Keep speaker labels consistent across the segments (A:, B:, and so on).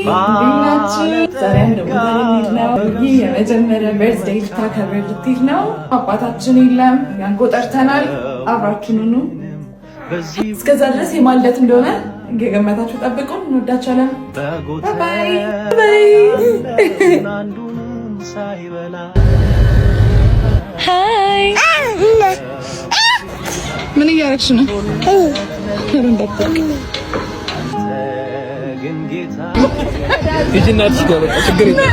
A: እንዴናችሁ? ዛሬ አንድ ቦታ ልንሄድ ነው። ይህ የመጀመሪያ በርዝዴይ ልታከብር ልትሄድ ነው። አባታችን የለም፣ ያንጎ ጠርተናል። አብራችሁን ሁኑ። እስከዛ ድረስ የማለት እንደሆነ እየገመታችሁ ጠብቁን። እንወዳችኋለን። ባይ ባይ። ሃይ ምን እያደረግሽ ነው?
B: ልጅናትሽ ጋር በቃ ችግር የለም።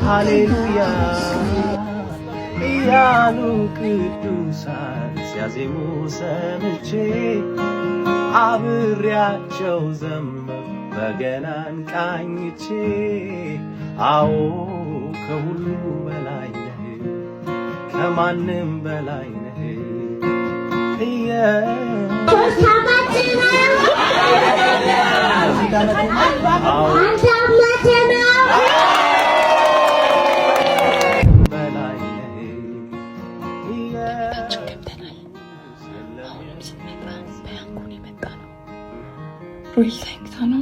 C: ሃሌሉያ እያሉ ቅዱሳን ሲያዜሙ ሰምቼ አብሬያቸው ዘመርኩ በገናን ቃኝቼ። አዎ ከሁሉ በላይ ነህ፣ ከማንም በላይ ነህ።
A: ሮይ ተኝታ ነው።